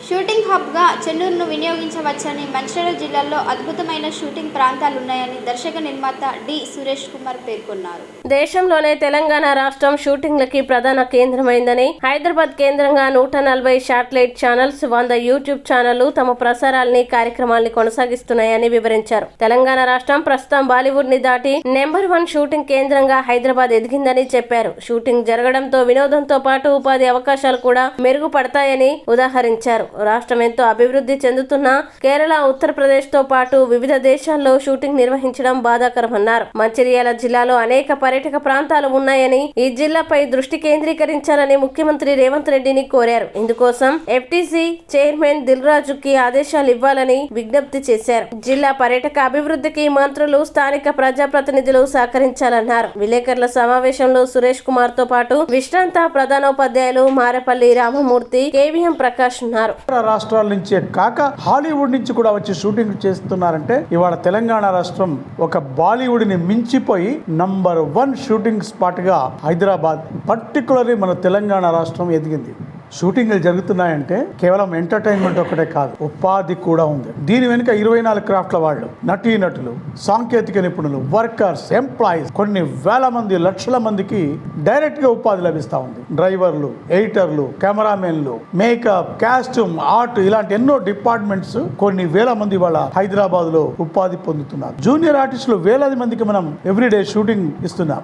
Shooting హబ్గా చెన్నూరును వినియోగించవచ్చని మంచిర్యాల జిల్లాలో అద్భుతమైన షూటింగ్ ప్రాంతాలున్నాయని దర్శక నిర్మాత డి సురేష్ కుమార్ పేర్కొన్నారు. దేశంలోనే తెలంగాణ రాష్ట్రం షూటింగ్లకి ప్రధాన కేంద్రమైందని, హైదరాబాద్ కేంద్రంగా 140 శాటిలైట్ ఛానల్స్, 100 యూట్యూబ్ ఛానళ్లు తమ ప్రసారాల్ని కార్యక్రమాల్ని కొనసాగిస్తున్నాయని వివరించారు. తెలంగాణ రాష్ట్రం ప్రస్తుతం బాలీవుడ్ ని దాటి నెంబర్ 1 షూటింగ్ కేంద్రంగా హైదరాబాద్ ఎదిగిందని చెప్పారు. షూటింగ్ జరగడంతో వినోదంతో పాటు ఉపాధి అవకాశాలు కూడా మెరుగుపడతాయని ఉదాహరించారు. రాష్ట్రం ఎంతో అభివృద్ధి చెందుతున్న కేరళ, ఉత్తరప్రదేశ్ తో పాటు వివిధ దేశాల్లో షూటింగ్ నిర్వహించడం బాధాకరమన్నారు. మంచిర్యాల జిల్లాలో అనేక పర్యాటక ప్రాంతాలు ఉన్నాయని, ఈ జిల్లాపై దృష్టి కేంద్రీకరించాలని ముఖ్యమంత్రి రేవంత్ రెడ్డిని కోరారు. ఇందుకోసం ఎఫ్టీసీ చైర్మన్ దిల్ రాజుకి ఆదేశాలు ఇవ్వాలని విజ్ఞప్తి చేశారు. జిల్లా పర్యాటక అభివృద్ధికి మంత్రులు, స్థానిక ప్రజాప్రతినిధులు సహకరించాలన్నారు. విలేకరుల సమావేశంలో సురేష్ కుమార్ తో పాటు విశ్రాంత ప్రధానోపాధ్యాయులు మారపల్లి రామమూర్తి, కేవీఎం ప్రకాష్ ఉన్నారు. రాష్ట్రాల నుంచే కాక హాలీవుడ్ నుంచి కూడా వచ్చి షూటింగ్ చేస్తున్నారంటే ఇవాళ తెలంగాణ రాష్ట్రం ఒక బాలీవుడ్ ని మించిపోయి నంబర్ 1 షూటింగ్ స్పాట్ గా హైదరాబాద్, పర్టికులర్లీ మన తెలంగాణ రాష్ట్రం ఎదిగింది. షూటింగ్లు జరుగుతున్నాయంటే కేవలం ఎంటర్టైన్మెంట్ ఒకటే కాదు, ఉపాధి కూడా ఉంది. దీని వెనుక 24 క్రాఫ్ట్ల వాళ్ళు, నటీనటులు, సాంకేతిక నిపుణులు, వర్కర్స్, ఎంప్లాయీస్, కొన్ని వేల మంది, లక్షల మందికి డైరెక్ట్ గా ఉపాధి లభిస్తూ ఉంది. డ్రైవర్లు, ఎడిటర్లు, కెమెరామెన్లు, మేకప్, కాస్ట్యూమ్, ఆర్ట్, ఇలాంటి ఎన్నో డిపార్ట్మెంట్స్, కొన్ని వేల మంది వాళ్ళ హైదరాబాద్ లో ఉపాధి పొందుతున్నారు. జూనియర్ ఆర్టిస్టులు వేలాది మందికి మనం ఎవ్రీడే షూటింగ్ ఇస్తున్నాం.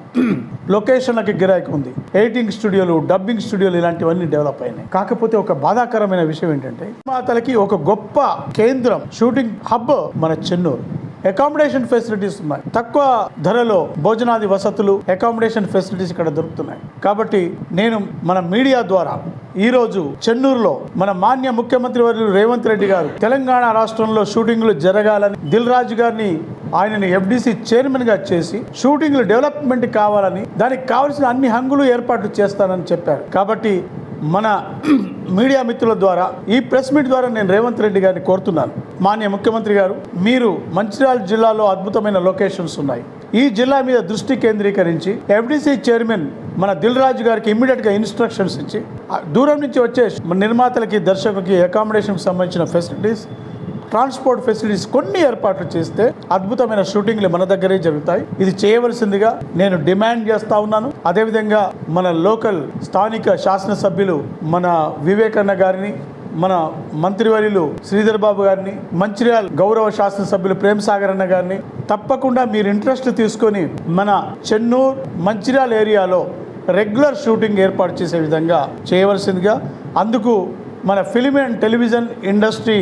లొకేషన్లకి గిరాకీ ఉంది. ఎడిటింగ్ స్టూడియోలు, డబ్బింగ్ స్టూడియోలు ఇలాంటివన్నీ డెవలప్ అయినాయి. కాకపోతే ఒక బాధాకరమైన విషయం ఏంటంటే నిర్మాతలకి ఒక గొప్ప కేంద్రం, షూటింగ్ హబ్ మన చెన్నూరు. అకామిడేషన్ ఫెసిలిటీస్ ఉన్నాయి, తక్కువ ధరలో భోజనాది వసతులు, అకామిడేషన్ ఫెసిలిటీస్ ఇక్కడ దొరుకుతున్నాయి. కాబట్టి నేను మన మీడియా ద్వారా ఈరోజు చెన్నూరులో మన మాన్య ముఖ్యమంత్రి వర్యులు రేవంత్ రెడ్డి గారు తెలంగాణ రాష్ట్రంలో షూటింగ్లు జరగాలని, దిల్ రాజు గారిని ఆయనని ఎఫ్డీసీ చైర్మన్ గా చేసి షూటింగ్లు డెవలప్మెంట్ కావాలని, దానికి కావాల్సిన అన్ని హంగులు ఏర్పాట్లు చేస్తానని చెప్పారు. కాబట్టి మన మీడియా మిత్రుల ద్వారా, ఈ ప్రెస్ మీట్ ద్వారా నేను రేవంత్ రెడ్డి గారిని కోరుతున్నాను, మాన్య ముఖ్యమంత్రి గారు, మీరు మంచిర్యాల జిల్లాలో అద్భుతమైన లొకేషన్స్ ఉన్నాయి, ఈ జిల్లా మీద దృష్టి కేంద్రీకరించి ఎఫ్డీసీ చైర్మన్ మన దిల్ రాజు గారికి ఇమ్మీడియట్గా ఇన్స్ట్రక్షన్స్ ఇచ్చి దూరం నుంచి వచ్చే నిర్మాతలకి, దర్శకులకి అకామిడేషన్కి సంబంధించిన ఫెసిలిటీస్, ట్రాన్స్పోర్ట్ ఫెసిలిటీస్ కొన్ని ఏర్పాట్లు చేస్తే అద్భుతమైన షూటింగ్లు మన దగ్గరే జరుగుతాయి. ఇది చేయవలసిందిగా నేను డిమాండ్ చేస్తా ఉన్నాను. అదేవిధంగా మన లోకల్ స్థానిక శాసనసభ్యులు మన వివేకన్న గారిని, మన మంత్రివర్యులు శ్రీధర్ బాబు గారిని, మంచిర్యాల గౌరవ శాసనసభ్యులు ప్రేమసాగర్ అన్న గారిని తప్పకుండా మీరు ఇంట్రెస్ట్ తీసుకొని మన చెన్నూరు, మంచిర్యాల ఏరియాలో రెగ్యులర్ షూటింగ్ ఏర్పాటు చేసే విధంగా చేయవలసిందిగా, అందుకు మన film and television industry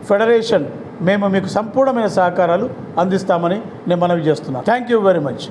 federation మేము మీకు సంపూర్ణమైన సహకారాలు అందిస్తామని నేను మనవి చేస్తున్నాను. Thank you very much.